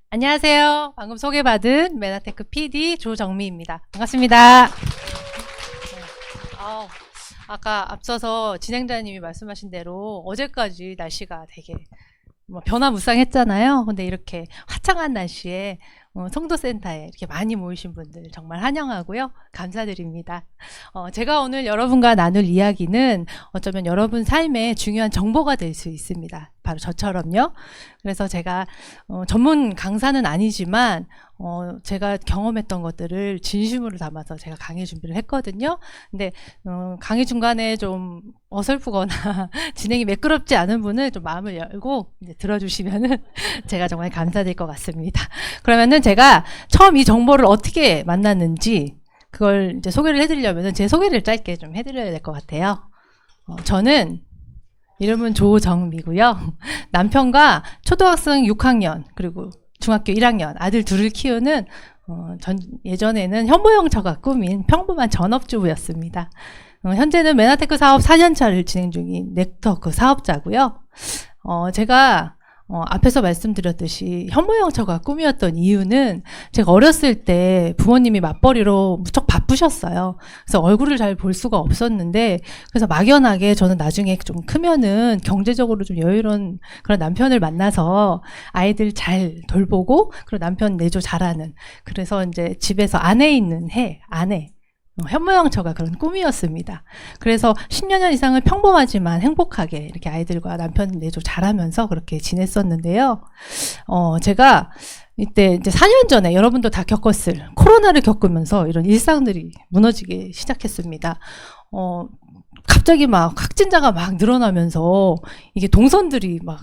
안녕하세요. 방금 소개받은 메나테크 PD 조정미입니다. 반갑습니다. 아까 앞서서 진행자님이 말씀하신 대로 어제까지 날씨가 되게 변화무쌍했잖아요. 근데 이렇게 화창한 날씨에 송도센터에 이렇게 많이 모이신 분들 정말 환영하고요. 감사드립니다. 제가 오늘 여러분과 나눌 이야기는 어쩌면 여러분 삶에 중요한 정보가 될 수 있습니다. 바로 저처럼요. 그래서 제가 전문 강사는 아니지만 제가 경험했던 것들을 진심으로 담아서 제가 강의 준비를 했거든요. 근데 강의 중간에 좀 어설프거나 진행이 매끄럽지 않은 분은 좀 마음을 열고 이제 들어주시면은 제가 정말 감사드릴 것 같습니다. 그러면은 제가 처음 이 정보를 어떻게 만났는지 그걸 이제 소개를 해드리려면은 제 소개를 짧게 좀 해드려야 될 것 같아요. 저는 이름은 조정미고요. 남편과 초등학생 6학년 그리고 중학교 1학년 아들 둘을 키우는 예전에는 현모양처가 꿈인 평범한 전업주부였습니다. 현재는 메나테크 사업 4년차를 진행 중인 네트워크 사업자고요. 제가 앞에서 말씀드렸듯이 현모양처가 꿈이었던 이유는 제가 어렸을 때 부모님이 맞벌이로 무척 바쁘셨어요. 그래서 얼굴을 잘 볼 수가 없었는데 그래서 막연하게 저는 나중에 좀 크면은 경제적으로 좀 여유로운 그런 남편을 만나서 아이들 잘 돌보고 그리고 남편 내조 잘하는 그래서 이제 집에서 아내 있는 아내 현모양처가 그런 꿈이었습니다. 그래서 10여 년 이상을 평범하지만 행복하게 이렇게 아이들과 남편 내조 잘하면서 그렇게 지냈었는데요. 제가 이때 이제 4년 전에 여러분도 다 겪었을 코로나를 겪으면서 이런 일상들이 무너지기 시작했습니다. 갑자기 막 확진자가 막 늘어나면서 이게 동선들이 막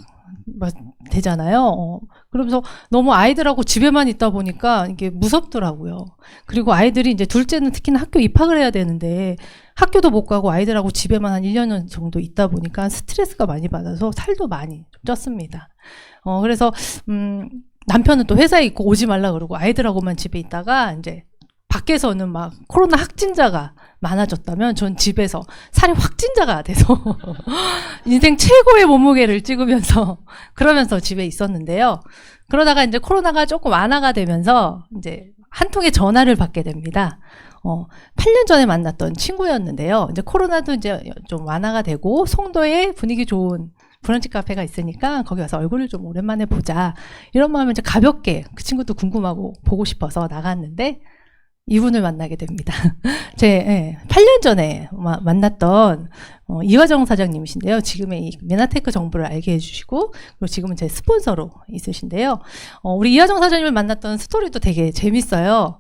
되잖아요. 그러면서 너무 아이들하고 집에만 있다 보니까 이게 무섭더라고요. 그리고 아이들이 이제 둘째는 특히나 학교 입학을 해야 되는데 학교도 못 가고 아이들하고 집에만 한 1년 정도 있다 보니까 스트레스가 많이 받아서 살도 많이 좀 쪘습니다. 그래서 남편은 또 회사에 있고 오지 말라 그러고 아이들하고만 집에 있다가 이제 밖에서는 막 코로나 확진자가 많아졌다면 전 집에서 살이 확진자가 돼서 인생 최고의 몸무게를 찍으면서 그러면서 집에 있었는데요. 그러다가 이제 코로나가 조금 완화가 되면서 이제 한 통의 전화를 받게 됩니다. 8년 전에 만났던 친구였는데요. 이제 코로나도 이제 좀 완화가 되고 송도에 분위기 좋은 브런치 카페가 있으니까 거기 가서 얼굴을 좀 오랜만에 보자. 이런 마음에 이제 가볍게 그 친구도 궁금하고 보고 싶어서 나갔는데 이분을 만나게 됩니다. 8년 전에 만났던 이화정 사장님이신데요. 지금의 이 메나테크 정보를 알게 해주시고 그리고 지금은 제 스폰서로 있으신데요. 우리 이화정 사장님을 만났던 스토리도 되게 재밌어요.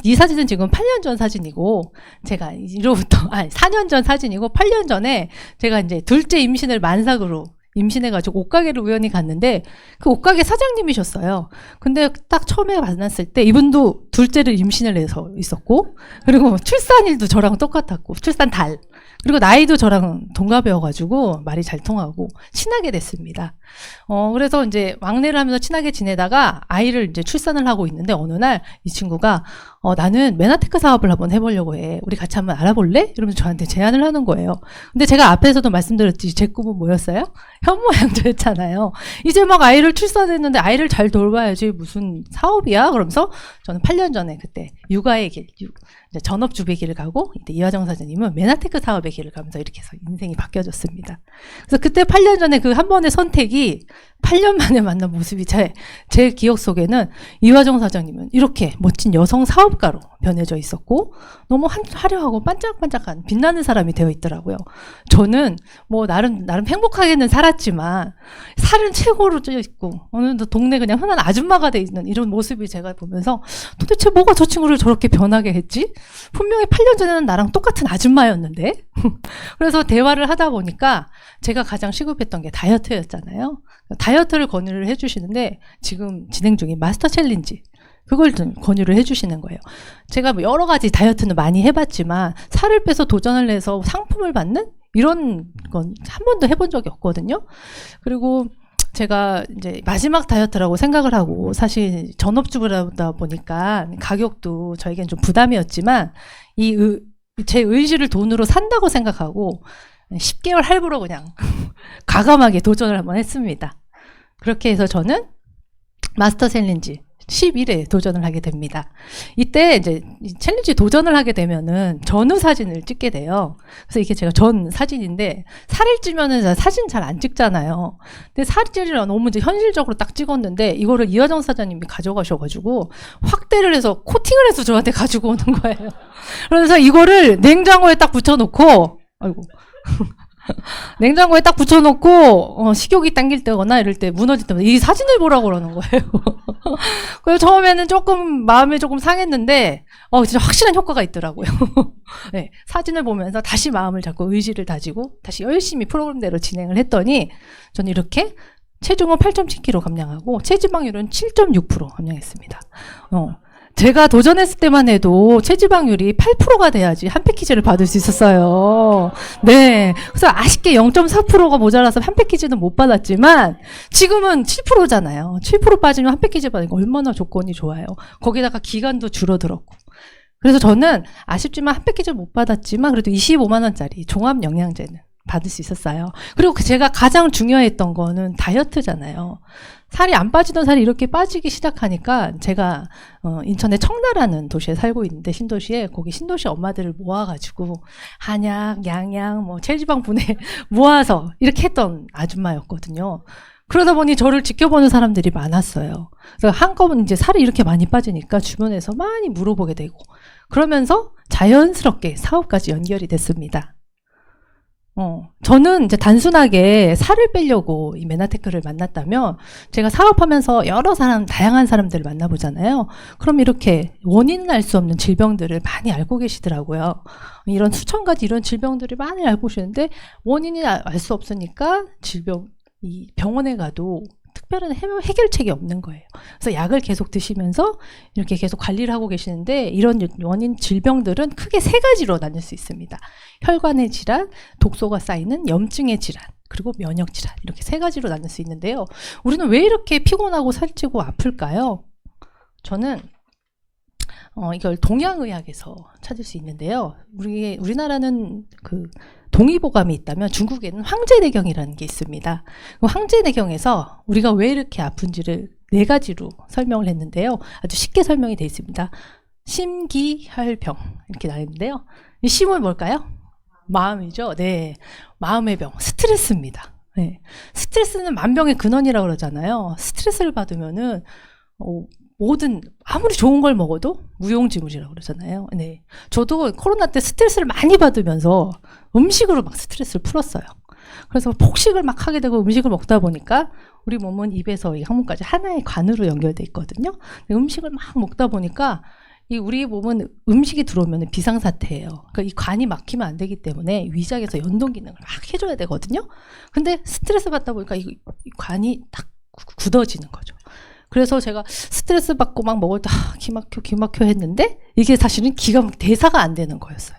이 사진은 지금 8년 전 사진이고 제가 4년 전 사진이고 8년 전에 제가 이제 둘째 임신을 만삭으로 임신해가지고 옷가게를 우연히 갔는데 그 옷가게 사장님이셨어요. 근데 딱 처음에 만났을 때 이분도 둘째를 임신을 해서 있었고 그리고 출산일도 저랑 똑같았고 출산 달 그리고 나이도 저랑 동갑이어가지고 말이 잘 통하고 친하게 됐습니다. 그래서 이제 막내를 하면서 친하게 지내다가 아이를 이제 출산을 하고 있는데 어느 날 이 친구가 나는 메나테크 사업을 한번 해보려고 해. 우리 같이 한번 알아볼래? 이러면서 저한테 제안을 하는 거예요. 근데 제가 앞에서도 말씀드렸듯이 제 꿈은 뭐였어요? 현모양처였잖아요. 이제 막 아이를 출산했는데 아이를 잘 돌봐야지 무슨 사업이야? 그러면서 저는 8년 전에 그때 육아의 길, 전업주부의 길을 가고 이때 이화정 사장님은 메나테크 사업의 길을 가면서 이렇게 해서 인생이 바뀌어졌습니다. 그래서 그때 8년 전에 그 한 번의 선택이 8년 만에 만난 모습이 제 기억 속에는 이화정 사장님은 이렇게 멋진 여성 사업가로 변해져 있었고 너무 화려하고 반짝반짝한 빛나는 사람이 되어 있더라고요. 저는 뭐 나름 행복하게는 살았지만 살은 최고로 쪄 있고 어느 동네 그냥 흔한 아줌마가 돼 있는 이런 모습이 제가 보면서 도대체 뭐가 저 친구를 저렇게 변하게 했지? 분명히 8년 전에는 나랑 똑같은 아줌마였는데 그래서 대화를 하다 보니까 제가 가장 시급했던 게 다이어트였잖아요. 다이어트를 권유를 해주시는데 지금 진행 중인 마스터 챌린지 그걸 좀 권유를 해주시는 거예요. 제가 뭐 여러 가지 다이어트는 많이 해봤지만 살을 빼서 도전을 해서 상품을 받는 이런 건 한 번도 해본 적이 없거든요. 그리고 제가 이제 마지막 다이어트라고 생각을 하고 사실 전업주부다 보니까 가격도 저에겐 좀 부담이었지만 제 의지를 돈으로 산다고 생각하고 10개월 할부로 그냥 과감하게 도전을 한번 했습니다. 그렇게 해서 저는 마스터 챌린지 11회 도전을 하게 됩니다. 이때 이제 이 챌린지 도전을 하게 되면은 전후 사진을 찍게 돼요. 그래서 이게 제가 전 사진인데 살을 찌면은 사진 잘 안 찍잖아요. 근데 사진을 너무 이제 현실적으로 딱 찍었는데 이거를 이화정 사장님이 가져가셔가지고 확대를 해서 코팅을 해서 저한테 가지고 오는 거예요. 그래서 이거를 냉장고에 딱 붙여놓고, 아이고. 냉장고에 딱 붙여놓고 식욕이 당길 때거나 이럴 때 무너질 때마다 이 사진을 보라고 그러는 거예요. 그래서 처음에는 조금 마음이 조금 상했는데 진짜 확실한 효과가 있더라고요. 네, 사진을 보면서 다시 마음을 잡고 의지를 다지고 다시 열심히 프로그램대로 진행을 했더니 저는 이렇게 체중은 8.7kg 감량하고 체지방률은 7.6% 감량했습니다. 제가 도전했을 때만 해도 체지방률이 8%가 돼야지 한 패키지를 받을 수 있었어요. 네. 그래서 아쉽게 0.4%가 모자라서 한 패키지는 못 받았지만 지금은 7%잖아요. 7% 빠지면 한 패키지 받으니까 얼마나 조건이 좋아요. 거기다가 기간도 줄어들었고. 그래서 저는 아쉽지만 한 패키지를 못 받았지만 그래도 25만 원짜리 종합 영양제는 받을 수 있었어요. 그리고 제가 가장 중요했던 거는 다이어트잖아요. 살이 안 빠지던 살이 이렇게 빠지기 시작하니까 제가 인천의 청라라는 도시에 살고 있는데 신도시에 거기 신도시 엄마들을 모아가지고 한약, 양약, 체지방 분해 모아서 이렇게 했던 아줌마였거든요. 그러다 보니 저를 지켜보는 사람들이 많았어요. 그래서 한꺼번에 이제 살이 이렇게 많이 빠지니까 주변에서 많이 물어보게 되고 그러면서 자연스럽게 사업까지 연결이 됐습니다. 저는 이제 단순하게 살을 빼려고 이 메나테크를 만났다면 제가 사업하면서 여러 사람, 다양한 사람들을 만나보잖아요. 그럼 이렇게 원인은 알 수 없는 질병들을 많이 알고 계시더라고요. 이런 수천 가지 이런 질병들을 많이 알고 계시는데 원인이 알 수 없으니까 이 병원에 가도 특별한 해결책이 없는 거예요. 그래서 약을 계속 드시면서 이렇게 계속 관리를 하고 계시는데 이런 원인 질병들은 크게 세 가지로 나눌 수 있습니다. 혈관의 질환, 독소가 쌓이는 염증의 질환, 그리고 면역 질환 이렇게 세 가지로 나눌 수 있는데요. 우리는 왜 이렇게 피곤하고 살찌고 아플까요? 저는 이걸 동양의학에서 찾을 수 있는데요. 우리나라는 그 동의보감이 있다면 중국에는 황제내경이라는 게 있습니다. 황제내경에서 우리가 왜 이렇게 아픈지를 네 가지로 설명을 했는데요. 아주 쉽게 설명이 되어 있습니다. 심기혈병 이렇게 나와 있는데요. 이 심은 뭘까요? 마음이죠. 네, 마음의 병, 스트레스입니다. 네, 스트레스는 만병의 근원이라고 그러잖아요. 스트레스를 받으면은 모든 아무리 좋은 걸 먹어도 무용지물이라고 그러잖아요. 네, 저도 코로나 때 스트레스를 많이 받으면서 음식으로 막 스트레스를 풀었어요. 그래서 폭식을 막 하게 되고 음식을 먹다 보니까 우리 몸은 입에서 이 항문까지 하나의 관으로 연결돼 있거든요. 음식을 막 먹다 보니까 우리 몸은 음식이 들어오면 비상사태예요. 그러니까 이 관이 막히면 안 되기 때문에 위장에서 연동 기능을 막 해줘야 되거든요. 근데 스트레스 받다 보니까 이 관이 딱 굳어지는 거죠. 그래서 제가 스트레스 받고 막 먹을 때 기막혀 했는데 이게 사실은 대사가 안 되는 거였어요.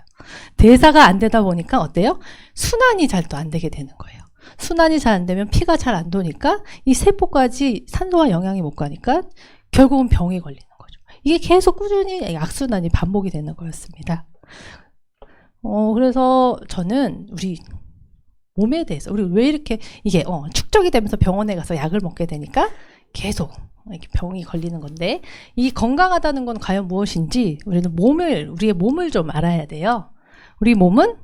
대사가 안 되다 보니까 어때요? 순환이 잘 또 안 되게 되는 거예요. 순환이 잘 안 되면 피가 잘 안 도니까 이 세포까지 산소와 영양이 못 가니까 결국은 병이 걸리는 거죠. 이게 계속 꾸준히 악순환이 반복이 되는 거였습니다. 그래서 저는 우리 몸에 대해서 우리 왜 이렇게 이게 축적이 되면서 병원에 가서 약을 먹게 되니까 계속 이렇게 병이 걸리는 건데 이 건강하다는 건 과연 무엇인지 우리의 몸을 좀 알아야 돼요. 우리 몸은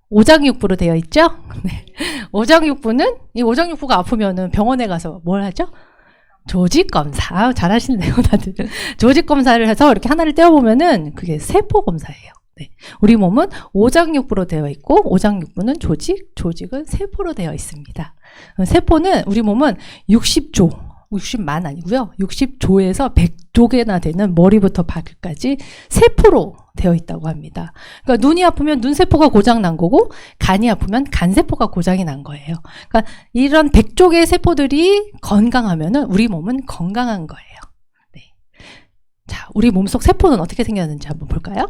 오장육부로 되어 있죠. 네. 오장육부는 이 오장육부가 아프면은 병원에 가서 뭘 하죠? 조직 검사. 잘하시네요, 다들. 조직 검사를 해서 이렇게 하나를 떼어보면은 그게 세포 검사예요. 네. 우리 몸은 오장육부로 되어 있고 오장육부는 조직은 세포로 되어 있습니다. 세포는 우리 몸은 60만 아니고요. 60조에서 100조개나 되는 머리부터 발끝까지 세포로 되어 있다고 합니다. 그러니까 눈이 아프면 눈세포가 고장 난 거고 간이 아프면 간세포가 고장이 난 거예요. 그러니까 이런 100조개의 세포들이 건강하면은 우리 몸은 건강한 거예요. 네. 자, 우리 몸속 세포는 어떻게 생겼는지 한번 볼까요?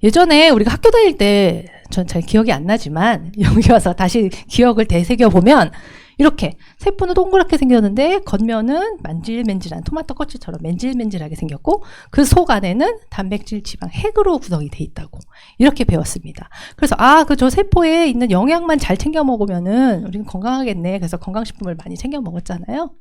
예전에 우리가 학교 다닐 때 전 잘 기억이 안 나지만 여기 와서 다시 기억을 되새겨 보면 이렇게 세포는 동그랗게 생겼는데 겉면은 만질만질한 토마토 껍질처럼 맨질맨질하게 생겼고 그 속 안에는 단백질, 지방, 핵으로 구성이 돼 있다고 이렇게 배웠습니다. 그래서 저 세포에 있는 영양만 잘 챙겨 먹으면은 우리는 건강하겠네. 그래서 건강식품을 많이 챙겨 먹었잖아요.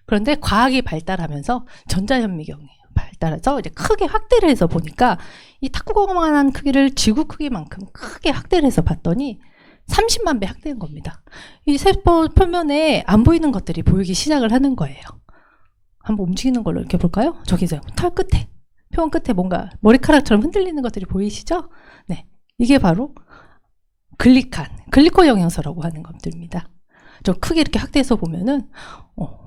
그런데 과학이 발달하면서 전자현미경이 발달해서 이제 크게 확대를 해서 보니까 이 탁구공만한 크기를 지구 크기만큼 크게 확대를 해서 봤더니 30만 배 확대한 겁니다. 이 세포 표면에 안 보이는 것들이 보이기 시작을 하는 거예요. 한번 움직이는 걸로 이렇게 볼까요? 저기서 털 끝에, 표면 끝에 뭔가 머리카락처럼 흔들리는 것들이 보이시죠? 네, 이게 바로 글리코 영양소라고 하는 것들입니다. 좀 크게 이렇게 확대해서 보면은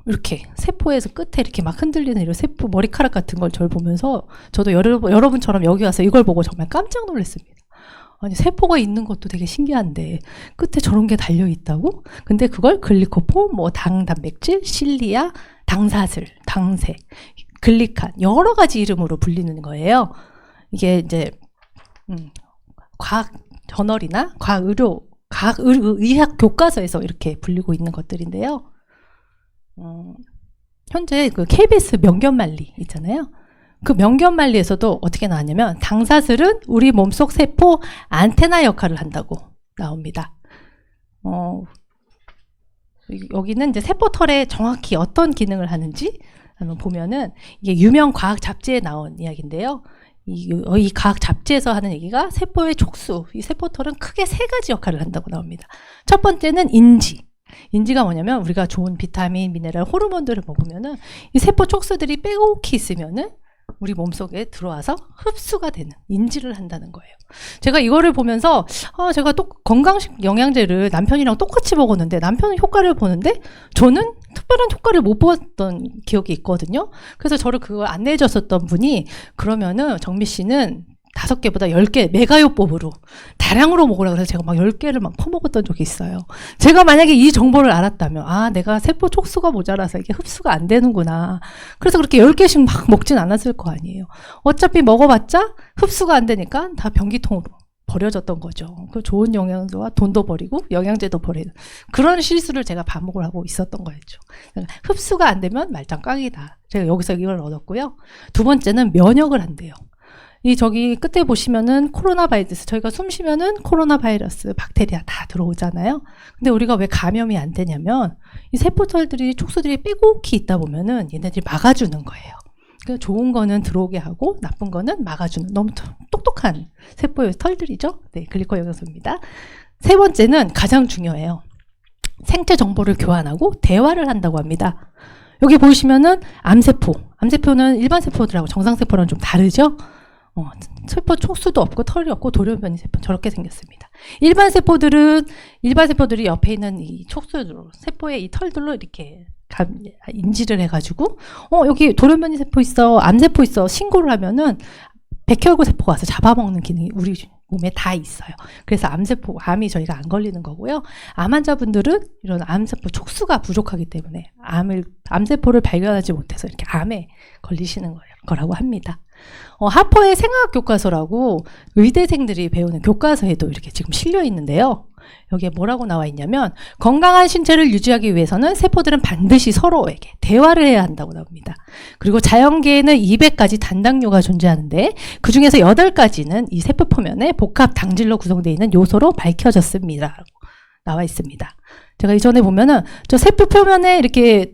이렇게 세포에서 끝에 이렇게 막 흔들리는 이런 세포 머리카락 같은 걸 저를 보면서 저도 여러분처럼 여기 와서 이걸 보고 정말 깜짝 놀랐습니다. 아니 세포가 있는 것도 되게 신기한데 끝에 저런 게 달려 있다고? 근데 그걸 글리코폰, 뭐 단백질, 실리아, 당사슬, 당색, 글리칸 여러 가지 이름으로 불리는 거예요. 이게 이제 과학 저널이나 과학의학 교과서에서 이렇게 불리고 있는 것들인데요. 현재 그 KBS 명견말리 있잖아요. 그 명견말리에서도 어떻게 나왔냐면 당사슬은 우리 몸속 세포 안테나 역할을 한다고 나옵니다. 여기는 이제 세포털에 정확히 어떤 기능을 하는지 한번 보면은 이게 유명 과학 잡지에 나온 이야기인데요. 이 과학 잡지에서 하는 얘기가 세포의 촉수, 이 세포털은 크게 세 가지 역할을 한다고 나옵니다. 첫 번째는 인지. 인지가 뭐냐면 우리가 좋은 비타민, 미네랄, 호르몬들을 먹으면은 이 세포 촉수들이 빼곡히 있으면은 우리 몸속에 들어와서 흡수가 되는 인지를 한다는 거예요. 제가 이거를 보면서 제가 또 건강식 영양제를 남편이랑 똑같이 먹었는데 남편은 효과를 보는데 저는 특별한 효과를 못 보았던 기억이 있거든요. 그래서 저를 그걸 안내해 줬었던 분이 그러면은 정미 씨는 5개보다 10개 메가요법으로 다량으로 먹으라고 해서 제가 막 10개를 막 퍼먹었던 적이 있어요. 제가 만약에 이 정보를 알았다면 내가 세포 촉수가 모자라서 이게 흡수가 안 되는구나. 그래서 그렇게 10개씩 막 먹진 않았을 거 아니에요. 어차피 먹어봤자 흡수가 안 되니까 다 변기통으로 버려졌던 거죠. 그 좋은 영양소와 돈도 버리고 영양제도 버리는 그런 실수를 제가 반복을 하고 있었던 거였죠. 흡수가 안 되면 말짱 깡이다. 제가 여기서 이걸 얻었고요. 두 번째는 면역을 한대요. 저기 끝에 보시면은 코로나 바이러스, 저희가 숨 쉬면은 코로나 바이러스, 박테리아 다 들어오잖아요. 근데 우리가 왜 감염이 안 되냐면 이 세포털들이, 촉수들이 빼곡히 있다 보면은 얘네들이 막아주는 거예요. 그러니까 좋은 거는 들어오게 하고 나쁜 거는 막아주는 너무 똑똑한 세포의 털들이죠. 네, 글리코 영양소입니다. 세 번째는 가장 중요해요. 생체 정보를 교환하고 대화를 한다고 합니다. 여기 보시면은 암세포는 일반 세포들하고 정상세포랑 좀 다르죠? 세포 촉수도 없고 털이 없고 돌연변이 세포 저렇게 생겼습니다. 일반 세포들이 옆에 있는 이 촉수로 세포의 이 털들로 이렇게 인지를 해가지고 여기 돌연변이 세포 있어, 암세포 있어 신고를 하면은 백혈구 세포가 와서 잡아먹는 기능이 우리 몸에 다 있어요. 그래서 암이 저희가 안 걸리는 거고요. 암 환자분들은 이런 암세포 촉수가 부족하기 때문에 암세포를 발견하지 못해서 이렇게 암에 걸리시는 거라고 합니다. 하퍼의 생화학 교과서라고 의대생들이 배우는 교과서에도 이렇게 지금 실려 있는데요. 여기에 뭐라고 나와 있냐면 건강한 신체를 유지하기 위해서는 세포들은 반드시 서로에게 대화를 해야 한다고 나옵니다. 그리고 자연계에는 200가지 단당류가 존재하는데 그 중에서 8가지는 이 세포 표면에 복합 당질로 구성되어 있는 요소로 밝혀졌습니다. 나와 있습니다. 제가 이전에 보면은 저 세포 표면에 이렇게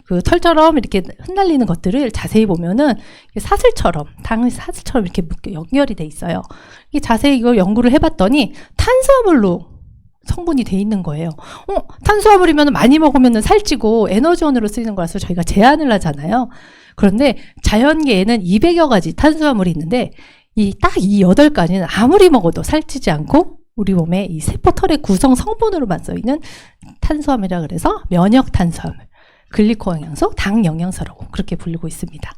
그 털처럼 이렇게 흩날리는 것들을 자세히 보면은 사슬처럼 이렇게 연결이 돼 있어요. 이 자세히 이걸 연구를 해봤더니 탄수화물로 성분이 돼 있는 거예요. 탄수화물이면 많이 먹으면 살찌고 에너지원으로 쓰이는 거라서 저희가 제한을 하잖아요. 그런데 자연계에는 200여 가지 탄수화물이 있는데 이 8가지는 아무리 먹어도 살찌지 않고 우리 몸의 이 세포털의 구성 성분으로만 써있는 탄수화물이라 그래서 면역 탄수화물, 글리코 영양소, 당 영양소라고 그렇게 불리고 있습니다.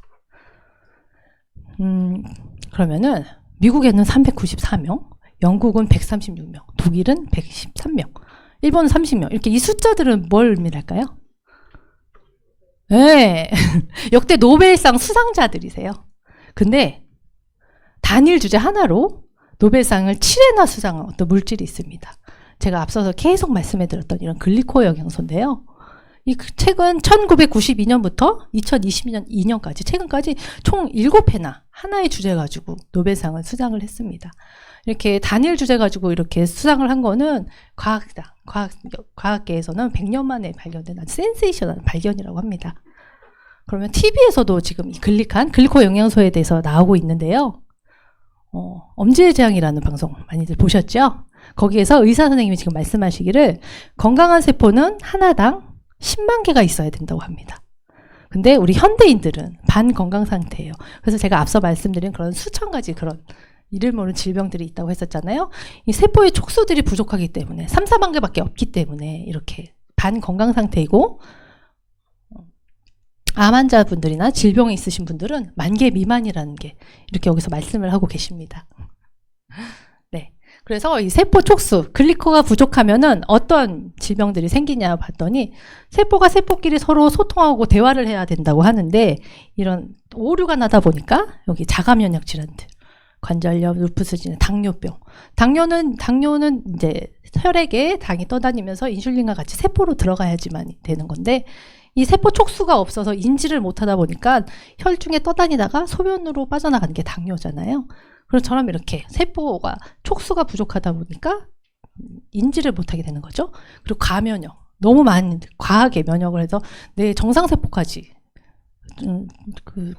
그러면은 미국에는 394명, 영국은 136명, 독일은 113명, 일본은 30명. 이렇게 이 숫자들은 뭘 의미할까요? 네. 역대 노벨상 수상자들이세요. 근데 단일 주제 하나로 노벨상을 7회나 수상한 어떤 물질이 있습니다. 제가 앞서서 계속 말씀해드렸던 이런 글리코 영양소인데요. 이 책은 1992년부터 2022년까지 최근까지 총 7회나 하나의 주제 가지고 노벨상을 수상을 했습니다. 이렇게 단일 주제 가지고 이렇게 수상을 한 거는 과학계에서는 100년 만에 발견된 아주 센세이션한 발견이라고 합니다. 그러면 TV에서도 지금 이 글리코 영양소에 대해서 나오고 있는데요. 엄지의 재앙이라는 방송 많이들 보셨죠? 거기에서 의사 선생님이 지금 말씀하시기를 건강한 세포는 하나당 10만 개가 있어야 된다고 합니다. 근데 우리 현대인들은 반건강 상태예요. 그래서 제가 앞서 말씀드린 그런 수천 가지 그런 이를 모르는 질병들이 있다고 했었잖아요. 이 세포의 촉수들이 부족하기 때문에 3, 4만 개밖에 없기 때문에 이렇게 반건강 상태이고, 암 환자분들이나 질병이 있으신 분들은 10,000개 미만이라는 게 이렇게 여기서 말씀을 하고 계십니다. 네. 그래서 이 세포 촉수, 글리코가 부족하면은 어떤 질병들이 생기냐 봤더니 세포가 세포끼리 서로 소통하고 대화를 해야 된다고 하는데 이런 오류가 나다 보니까 여기 자가면역 질환들, 관절염, 루푸스 질환, 당뇨병. 당뇨는 이제 혈액에 당이 떠다니면서 인슐린과 같이 세포로 들어가야지만 되는 건데 이 세포 촉수가 없어서 인지를 못하다 보니까 혈중에 떠다니다가 소변으로 빠져나가는 게 당뇨잖아요. 그처럼 이렇게 세포가 촉수가 부족하다 보니까 인지를 못하게 되는 거죠. 그리고 과면역, 너무 많이 과하게 면역을 해서 내 정상세포까지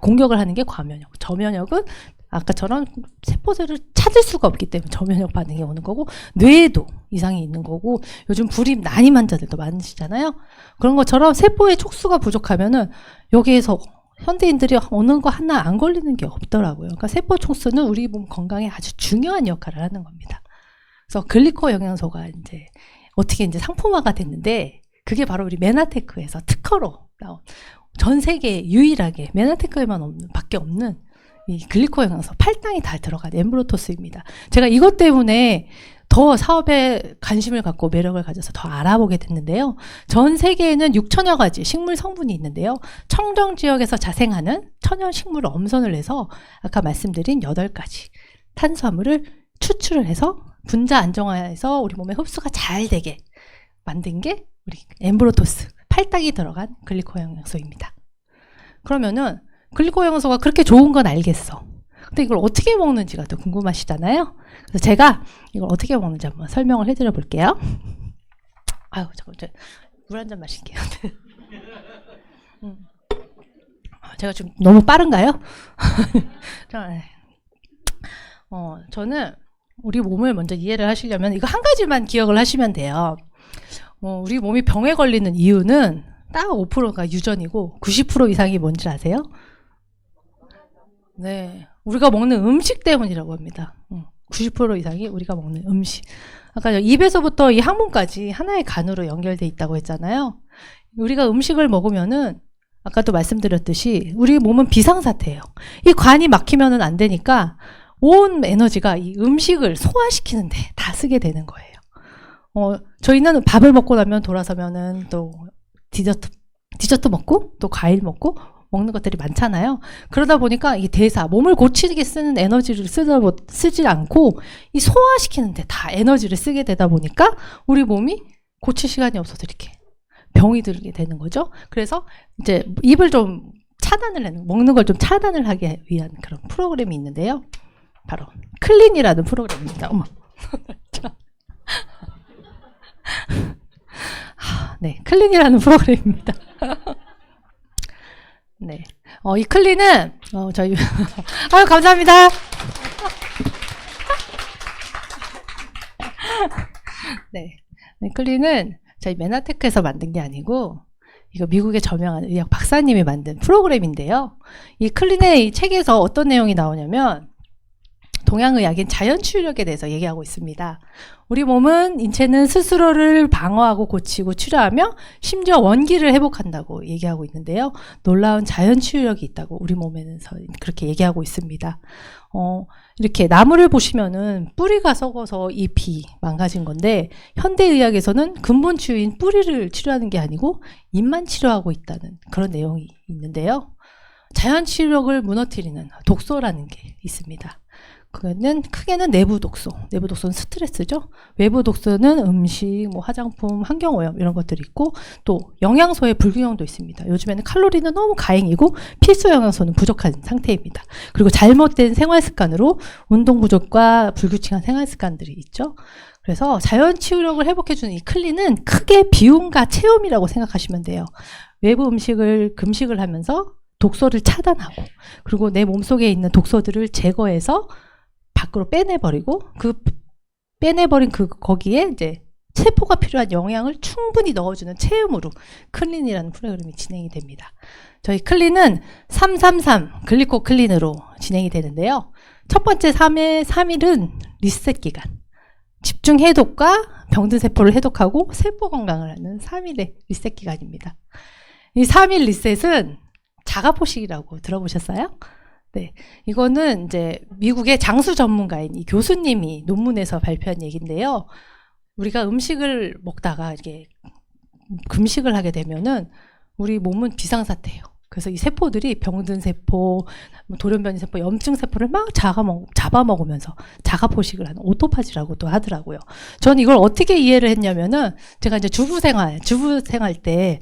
공격을 하는 게 과면역. 저면역은 아까처럼 세포들을 찾을 수가 없기 때문에 저면역 반응이 오는 거고, 뇌에도 이상이 있는 거고, 요즘 불임 난임 환자들도 많으시잖아요. 그런 것처럼 세포의 촉수가 부족하면은 여기에서 현대인들이 어느 거 하나 안 걸리는 게 없더라고요. 그러니까 세포 촉수는 우리 몸 건강에 아주 중요한 역할을 하는 겁니다. 그래서 글리코 영양소가 이제 어떻게 이제 상품화가 됐는데, 그게 바로 우리 메나테크에서 특허로 나온, 전 세계 유일하게 메나테크에만 밖에 없는 이 글리코 영양소 8당이 다 들어간 엠브로토스입니다. 제가 이것 때문에 더 사업에 관심을 갖고 매력을 가져서 더 알아보게 됐는데요. 전 세계에는 6천여 가지 식물 성분이 있는데요. 청정 지역에서 자생하는 천연 식물을 엄선을 해서 아까 말씀드린 8가지 탄수화물을 추출을 해서 분자 안정화해서 우리 몸에 흡수가 잘 되게 만든 게 우리 엠브로토스 8당이 들어간 글리코 영양소입니다. 그러면은 글리코 영양소가 그렇게 좋은 건 알겠어. 근데 이걸 어떻게 먹는지가 더 궁금하시잖아요. 그래서 제가 이걸 어떻게 먹는지 한번 설명을 해드려 볼게요. 아유, 잠깐만, 물 한 잔 마실게요. 제가 좀 너무 빠른가요? 저는 우리 몸을 먼저 이해를 하시려면 이거 한 가지만 기억을 하시면 돼요. 우리 몸이 병에 걸리는 이유는 딱 5%가 유전이고 90% 이상이 뭔지 아세요? 네, 우리가 먹는 음식 때문이라고 합니다. 90% 이상이 우리가 먹는 음식. 아까 입에서부터 이 항문까지 하나의 간으로 연결돼 있다고 했잖아요. 우리가 음식을 먹으면은 아까도 말씀드렸듯이 우리 몸은 비상사태예요. 이 관이 막히면은 안 되니까 온 에너지가 이 음식을 소화시키는데 다 쓰게 되는 거예요. 저희는 밥을 먹고 나면 돌아서면은 또 디저트 먹고 또 과일 먹고 먹는 것들이 많잖아요. 그러다 보니까 이 대사, 몸을 고치게 쓰는 에너지를 쓰지 않고 이 소화시키는데 다 에너지를 쓰게 되다 보니까 우리 몸이 고칠 시간이 없어서 이렇게 병이 들게 되는 거죠. 그래서 이제 입을 좀 차단을 하는, 먹는 걸 좀 차단을 하기 위한 그런 프로그램이 있는데요. 바로 클린이라는 프로그램입니다. 어머. 네, 클린이라는 프로그램입니다. 네, 이 클린은 저희 아유 감사합니다. 네, 클린은 저희 메나테크에서 만든 게 아니고 이거 미국의 저명한 의학 박사님이 만든 프로그램인데요. 이 클린의 이 책에서 어떤 내용이 나오냐면 동양의학인 자연치유력에 대해서 얘기하고 있습니다. 우리 몸은, 인체는 스스로를 방어하고 고치고 치료하며 심지어 원기를 회복한다고 얘기하고 있는데요. 놀라운 자연치유력이 있다고 우리 몸에서 그렇게 얘기하고 있습니다. 이렇게 나무를 보시면은 뿌리가 썩어서 잎이 망가진 건데 현대의학에서는 근본 치유인 뿌리를 치료하는 게 아니고 잎만 치료하고 있다는 그런 내용이 있는데요. 자연치유력을 무너뜨리는 독소라는 게 있습니다. 그거는 크게는 내부 독소, 내부 독소는 스트레스죠. 외부 독소는 음식, 뭐 화장품, 환경오염 이런 것들이 있고 또 영양소의 불균형도 있습니다. 요즘에는 칼로리는 너무 가행이고 필수 영양소는 부족한 상태입니다. 그리고 잘못된 생활 습관으로 운동 부족과 불규칙한 생활 습관들이 있죠. 그래서 자연 치유력을 회복해주는 이 클린은 크게 비움과 체험이라고 생각하시면 돼요. 외부 음식을 금식을 하면서 독소를 차단하고 그리고 내 몸속에 있는 독소들을 제거해서 밖으로 빼내버리고 그 빼내버린 거기에 이제 세포가 필요한 영양을 충분히 넣어주는 체험으로 클린이라는 프로그램이 진행이 됩니다. 저희 클린은 333 글리코 클린으로 진행이 되는데요. 첫 번째 3일은 리셋 기간. 집중 해독과 병든 세포를 해독하고 세포 건강을 하는 3일의 리셋 기간입니다. 이 3일 리셋은 자가포식이라고 들어보셨어요? 네. 이거는 이제 미국의 장수 전문가인 이 교수님이 논문에서 발표한 얘기인데요. 우리가 음식을 먹다가 이렇게 금식을 하게 되면은 우리 몸은 비상사태예요. 그래서 이 세포들이 병든 세포, 돌연변이 세포, 염증 세포를 막 잡아먹으면서 자가포식을 하는 오토파지라고도 하더라고요. 저는 이걸 어떻게 이해를 했냐면은 제가 이제 주부 생활 때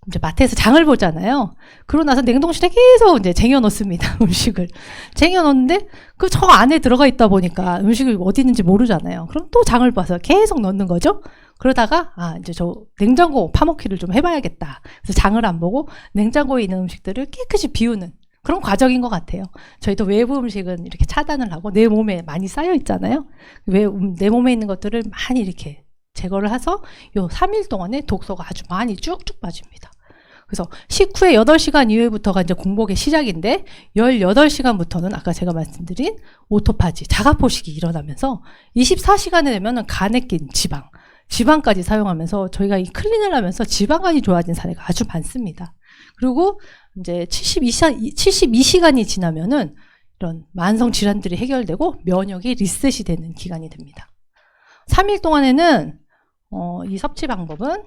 이제 마트에서 장을 보잖아요. 그러고 나서 냉동실에 계속 이제 쟁여놓습니다. 음식을. 쟁여놓는데 그 저 안에 들어가 있다 보니까 음식이 어디 있는지 모르잖아요. 그럼 또 장을 봐서 계속 넣는 거죠. 그러다가 이제 저 냉장고 파먹기를 좀 해봐야겠다. 그래서 장을 안 보고 냉장고에 있는 음식들을 깨끗이 비우는 그런 과정인 것 같아요. 저희도 외부 음식은 이렇게 차단을 하고 내 몸에 많이 쌓여 있잖아요. 내 몸에 있는 것들을 많이 이렇게 제거를 해서 요 3일 동안에 독소가 아주 많이 쭉쭉 빠집니다. 그래서 식후에 8시간 이후부터가 이제 공복의 시작인데 18시간부터는 아까 제가 말씀드린 오토파지, 자가포식이 일어나면서 24시간이 되면은 간에 낀 지방까지 사용하면서 저희가 이 클린을 하면서 지방간이 좋아진 사례가 아주 많습니다. 그리고 이제 72시간이 지나면은 이런 만성 질환들이 해결되고 면역이 리셋이 되는 기간이 됩니다. 3일 동안에는 이 섭취 방법은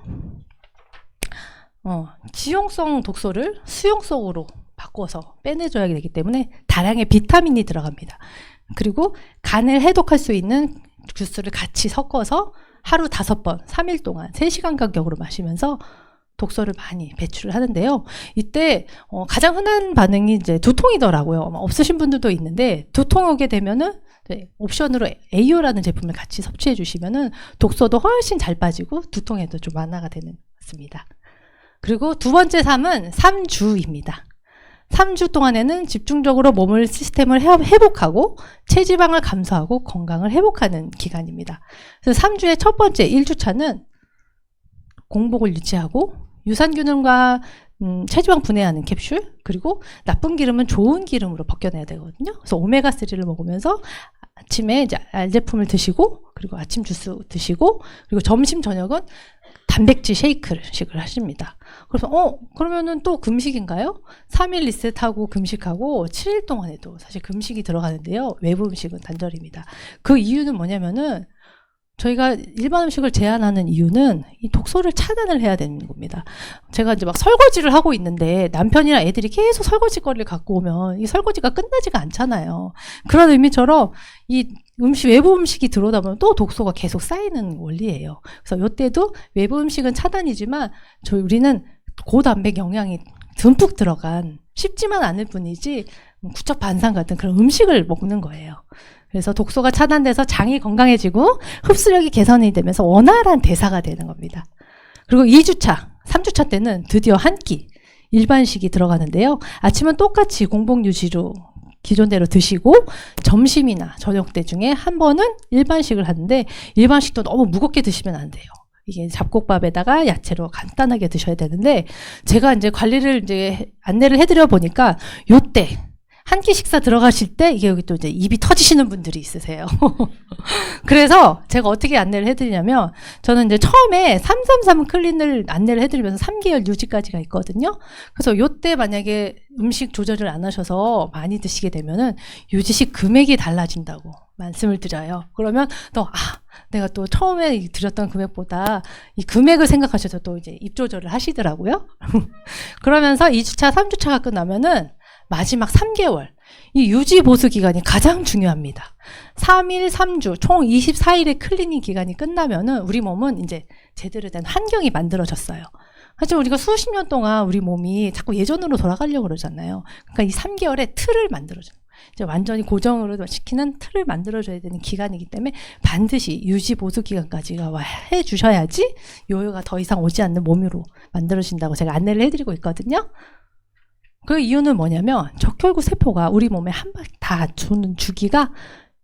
지용성 독소를 수용성으로 바꿔서 빼내줘야 되기 때문에 다량의 비타민이 들어갑니다. 그리고 간을 해독할 수 있는 주스를 같이 섞어서 하루 5번, 3일 동안 3시간 간격으로 마시면서 독소를 많이 배출을 하는데요. 이때 가장 흔한 반응이 이제 두통이더라고요. 없으신 분들도 있는데 두통 오게 되면은 옵션으로 AO라는 제품을 같이 섭취해 주시면은 독소도 훨씬 잘 빠지고 두통에도 좀 완화가 되는 것 같습니다. 그리고 두 번째 3은 3주입니다. 3주 동안에는 집중적으로 몸을 시스템을 회복하고 체지방을 감소하고 건강을 회복하는 기간입니다. 그래서 3주의 첫 번째 1주차는 공복을 유지하고 유산균과 체지방 분해하는 캡슐 그리고 나쁜 기름은 좋은 기름으로 벗겨내야 되거든요. 그래서 오메가3를 먹으면서 아침에 이제 알제품을 드시고 그리고 아침 주스 드시고 그리고 점심 저녁은 단백질 쉐이크를 하십니다. 그래서 그러면은 또 금식인가요? 3일 리셋하고 금식하고 7일 동안에도 사실 금식이 들어가는데요. 외부 음식은 단절입니다. 그 이유는 뭐냐면은 저희가 일반 음식을 제한하는 이유는 이 독소를 차단을 해야 되는 겁니다. 제가 이제 막 설거지를 하고 있는데 남편이랑 애들이 계속 설거지거리를 갖고 오면 이 설거지가 끝나지가 않잖아요. 그런 의미처럼 이 외부 음식이 들어오다 보면 또 독소가 계속 쌓이는 원리예요. 그래서 이때도 외부 음식은 차단이지만 우리는 고단백 영양이 듬뿍 들어간 쉽지만 않을 뿐이지 구척 반상 같은 그런 음식을 먹는 거예요. 그래서 독소가 차단돼서 장이 건강해지고 흡수력이 개선이 되면서 원활한 대사가 되는 겁니다. 그리고 2주차, 3주차 때는 드디어 한 끼 일반식이 들어가는데요. 아침은 똑같이 공복 유지로 기존대로 드시고 점심이나 저녁 때 중에 한 번은 일반식을 하는데 일반식도 너무 무겁게 드시면 안 돼요. 이게 잡곡밥에다가 야채로 간단하게 드셔야 되는데 제가 이제 관리를 이제 안내를 해드려 보니까 요때 한 끼 식사 들어가실 때 이게 여기 또 이제 입이 터지시는 분들이 있으세요. 그래서 제가 어떻게 안내를 해드리냐면 저는 이제 처음에 333 클린을 안내를 해드리면서 3개월 유지까지가 있거든요. 그래서 요때 만약에 음식 조절을 안 하셔서 많이 드시게 되면은 유지식 금액이 달라진다고 말씀을 드려요. 그러면 또 내가 또 처음에 드렸던 금액보다 이 금액을 생각하셔서 또 이제 입 조절을 하시더라고요. 그러면서 2주차, 3주차가 끝나면은 마지막 3개월 이 유지 보수 기간이 가장 중요합니다. 3일, 3주, 총 24일의 클리닝 기간이 끝나면은 우리 몸은 이제 제대로 된 환경이 만들어졌어요. 하지만 우리가 수십 년 동안 우리 몸이 자꾸 예전으로 돌아가려고 그러잖아요. 그러니까 이 3개월의 틀을 만들어줘요. 이제 완전히 고정으로 시키는 틀을 만들어줘야 되는 기간이기 때문에 반드시 유지 보수 기간까지가 해주셔야지 요요가 더 이상 오지 않는 몸으로 만들어진다고 제가 안내를 해드리고 있거든요. 그 이유는 뭐냐면 적혈구 세포가 우리 몸에 한 방 다 주는 주기가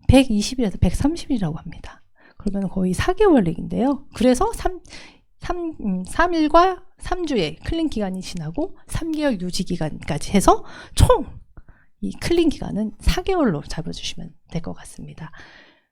120일에서 130일이라고 합니다. 그러면 거의 4개월인데요. 그래서 3일과 3주의 클린 기간이 지나고 3개월 유지 기간까지 해서 총 이 클린 기간은 4개월로 잡아주시면 될 것 같습니다.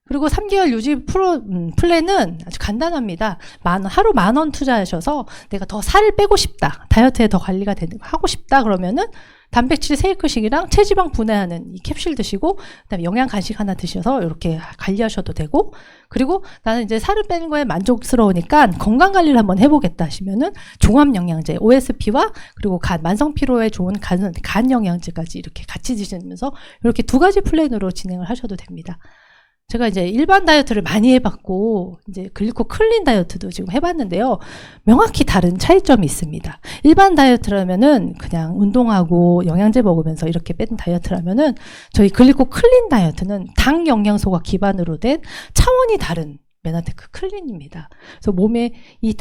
그리고 3개월 유지 플랜은 아주 간단합니다. 하루 10,000원 투자하셔서 내가 더 살을 빼고 싶다, 다이어트에 더 관리가 하고 싶다 그러면은 단백질 쉐이크식이랑 체지방 분해하는 이 캡슐 드시고, 그다음에 영양 간식 하나 드셔서 이렇게 관리하셔도 되고, 그리고 나는 이제 살을 빼는 거에 만족스러우니까 건강 관리를 한번 해보겠다 하시면은 종합 영양제 OSP와 그리고 만성 피로에 좋은 간 영양제까지 이렇게 같이 드시면서 이렇게 두 가지 플랜으로 진행을 하셔도 됩니다. 제가 이제 일반 다이어트를 많이 해봤고 이제 글리코 클린 다이어트도 지금 해봤는데요. 명확히 다른 차이점이 있습니다. 일반 다이어트라면은 그냥 운동하고 영양제 먹으면서 이렇게 뺀 다이어트라면은 저희 글리코 클린 다이어트는 당 영양소가 기반으로 된 차원이 다른 메나테크 클린입니다. 그래서 몸에 이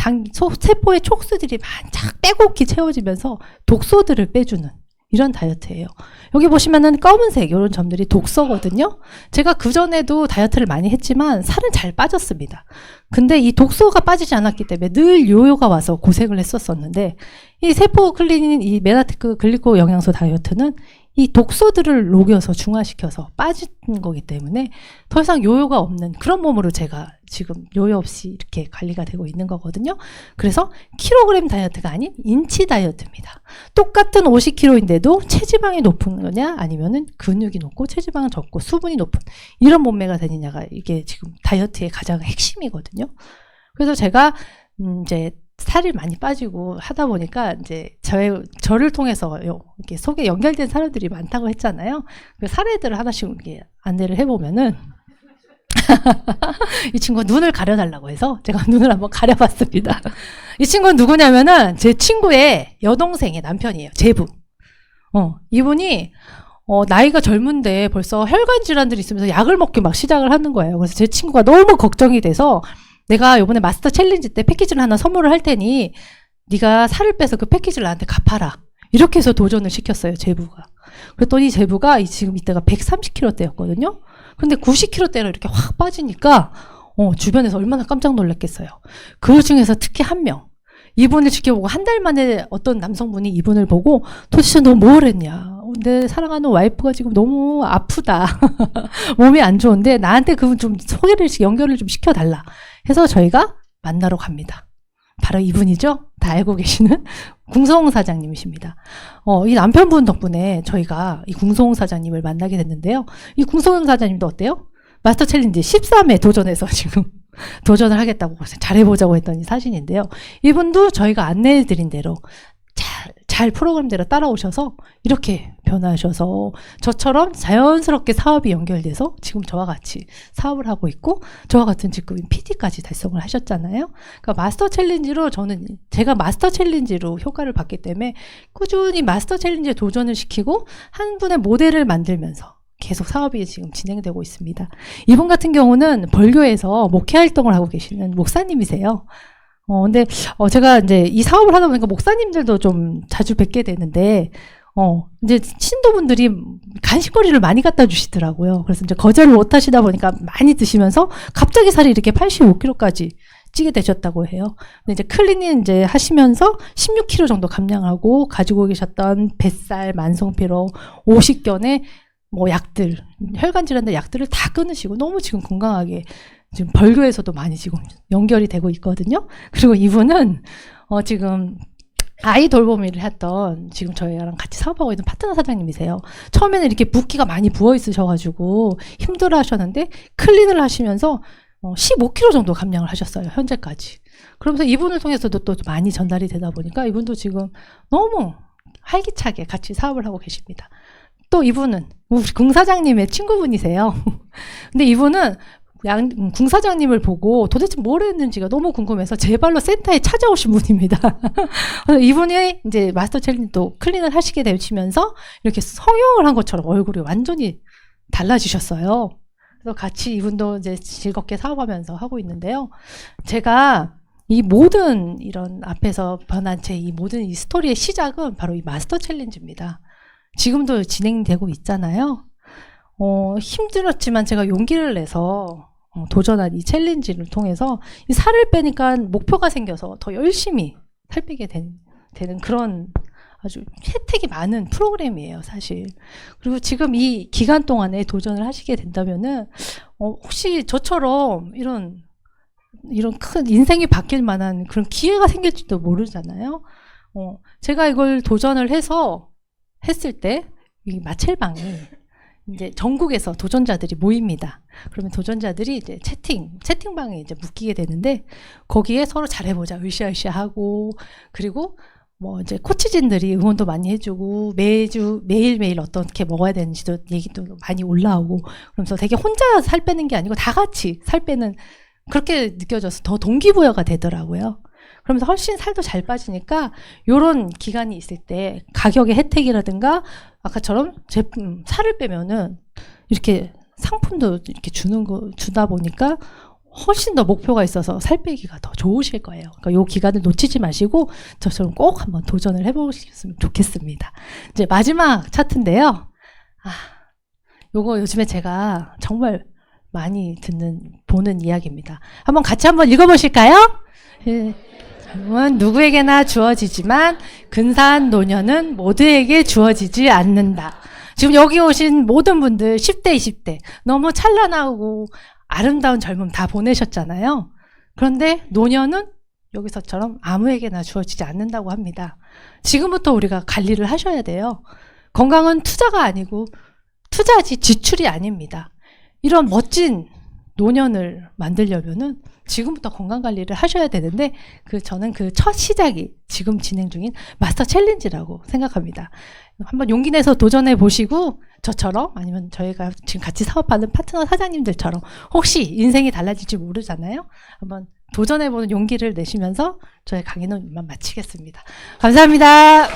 세포의 촉수들이 반짝 빼곡히 채워지면서 독소들을 빼주는 이런 다이어트예요. 여기 보시면은 검은색 이런 점들이 독소거든요. 제가 그전에도 다이어트를 많이 했지만 살은 잘 빠졌습니다. 근데 이 독소가 빠지지 않았기 때문에 늘 요요가 와서 고생을 했었는데, 이 세포 클린인 이 메나테크 글리코 영양소 다이어트는 이 독소들을 녹여서 중화시켜서 빠지는 거기 때문에 더 이상 요요가 없는 그런 몸으로 제가 지금 요요 없이 이렇게 관리가 되고 있는 거거든요. 그래서 킬로그램 다이어트가 아닌 인치 다이어트입니다. 똑같은 50kg인데도 체지방이 높은 거냐 아니면은 근육이 높고 체지방은 적고 수분이 높은 이런 몸매가 되느냐가 이게 지금 다이어트의 가장 핵심이거든요. 그래서 제가 이제 살이 많이 빠지고 하다 보니까 이제 저를 통해서 이렇게 속에 연결된 사람들이 많다고 했잖아요. 그 사례들을 하나씩 이렇게 안내를 해보면은 이 친구가 눈을 가려달라고 해서 제가 눈을 한번 가려봤습니다. 이 친구는 누구냐면은 제 친구의 여동생의 남편이에요. 제부. 이분이 나이가 젊은데 벌써 혈관 질환들이 있으면서 약을 먹기 막 시작을 하는 거예요. 그래서 제 친구가 너무 걱정이 돼서 내가 이번에 마스터 챌린지 때 패키지를 하나 선물을 할 테니 네가 살을 빼서 그 패키지를 나한테 갚아라. 이렇게 해서 도전을 시켰어요, 제부가. 그랬더니 제부가 지금 이때가 130kg대였거든요. 근데 90kg대로 이렇게 확 빠지니까 주변에서 얼마나 깜짝 놀랐겠어요. 그 중에서 특히 한 명. 이분을 지켜보고 한 달 만에 어떤 남성분이 이분을 보고 도대체 너 뭘 했냐. 내 사랑하는 와이프가 지금 너무 아프다. 몸이 안 좋은데 나한테 그분 좀 연결을 좀 시켜달라. 해서 저희가 만나러 갑니다. 바로 이분이죠. 다 알고 계시는 궁성홍 사장님이십니다. 이 남편분 덕분에 저희가 이 궁성홍 사장님을 만나게 됐는데요. 이 궁성홍 사장님도 어때요? 마스터 챌린지 13회 도전해서 지금 도전을 하겠다고 잘해보자고 했던 이 사진인데요. 이분도 저희가 안내해드린 대로 잘 프로그램대로 따라오셔서 이렇게 변화하셔서 저처럼 자연스럽게 사업이 연결돼서 지금 저와 같이 사업을 하고 있고 저와 같은 직급인 PD까지 달성을 하셨잖아요. 그러니까 마스터 챌린지로 제가 마스터 챌린지로 효과를 봤기 때문에 꾸준히 마스터 챌린지에 도전을 시키고 한 분의 모델을 만들면서 계속 사업이 지금 진행되고 있습니다. 이분 같은 경우는 벌교에서 목회 활동을 하고 계시는 목사님이세요. 근데 제가 이제 이 사업을 하다 보니까 목사님들도 좀 자주 뵙게 되는데 이제 신도분들이 간식거리를 많이 갖다 주시더라고요. 그래서 이제 거절을 못 하시다 보니까 많이 드시면서 갑자기 살이 이렇게 85kg까지 찌게 되셨다고 해요. 근데 이제 클리닝 이제 하시면서 16kg 정도 감량하고 가지고 계셨던 뱃살, 만성피로, 오십견의 약들, 혈관 질환들 약들을 다 끊으시고 너무 지금 건강하게 지금 벌교에서도 많이 지금 연결이 되고 있거든요. 그리고 이분은 지금 아이 돌보미를 했던 지금 저희랑 같이 사업하고 있는 파트너 사장님이세요. 처음에는 이렇게 붓기가 많이 부어 있으셔가지고 힘들어 하셨는데 클린을 하시면서 15kg 정도 감량을 하셨어요. 현재까지. 그러면서 이분을 통해서도 또 많이 전달이 되다 보니까 이분도 지금 너무 활기차게 같이 사업을 하고 계십니다. 또 이분은 우리 궁 사장님의 친구분이세요. 근데 이분은 궁 사장님을 보고 도대체 뭘 했는지가 너무 궁금해서 제 발로 센터에 찾아오신 분입니다. 이분이 이제 마스터 챌린지도 클린을 하시게 되시면서 이렇게 성형을 한 것처럼 얼굴이 완전히 달라지셨어요. 그래서 같이 이분도 이제 즐겁게 사업하면서 하고 있는데요. 제가 이 모든 이런 앞에서 변한 제 이 모든 이 스토리의 시작은 바로 이 마스터 챌린지입니다. 지금도 진행되고 있잖아요. 힘들었지만 제가 용기를 내서 도전한 이 챌린지를 통해서 이 살을 빼니까 목표가 생겨서 더 열심히 살 빼게 되는 그런 아주 혜택이 많은 프로그램이에요, 사실. 그리고 지금 이 기간 동안에 도전을 하시게 된다면은, 혹시 저처럼 이런 큰 인생이 바뀔 만한 그런 기회가 생길지도 모르잖아요. 제가 이걸 도전을 했을 때, 이 마첼방이 이제 전국에서 도전자들이 모입니다. 그러면 도전자들이 이제 채팅방에 이제 묶이게 되는데, 거기에 서로 잘해보자, 으쌰으쌰하고, 그리고 뭐 이제 코치진들이 응원도 많이 해주고 매일매일 어떻게 먹어야 되는지도 얘기도 많이 올라오고 그러면서 되게 혼자 살 빼는 게 아니고 다 같이 살 빼는 그렇게 느껴져서 더 동기부여가 되더라고요. 그러면서 훨씬 살도 잘 빠지니까 요런 기간이 있을 때 가격의 혜택이라든가 아까처럼 제품 살을 빼면은 이렇게 상품도 이렇게 주다 보니까 훨씬 더 목표가 있어서 살 빼기가 더 좋으실 거예요. 그러니까 요 기간을 놓치지 마시고 저처럼 꼭 한번 도전을 해보셨으면 좋겠습니다. 이제 마지막 차트인데요. 요거 요즘에 제가 정말 많이 보는 이야기입니다. 같이 한번 읽어보실까요? 누구에게나 주어지지만 근사한 노년은 모두에게 주어지지 않는다. 지금 여기 오신 모든 분들 10대, 20대 너무 찬란하고 아름다운 젊음 다 보내셨잖아요. 그런데 노년은 여기서처럼 아무에게나 주어지지 않는다고 합니다. 지금부터 우리가 관리를 하셔야 돼요. 건강은 투자가 아니고 투자지 지출이 아닙니다. 이런 멋진 노년을 만들려면은 지금부터 건강관리를 하셔야 되는데 저는 그 첫 시작이 지금 진행 중인 마스터 챌린지라고 생각합니다. 한번 용기 내서 도전해 보시고 저처럼 아니면 저희가 지금 같이 사업하는 파트너 사장님들처럼 혹시 인생이 달라질지 모르잖아요. 한번 도전해보는 용기를 내시면서 저희 강의는 이만 마치겠습니다. 감사합니다.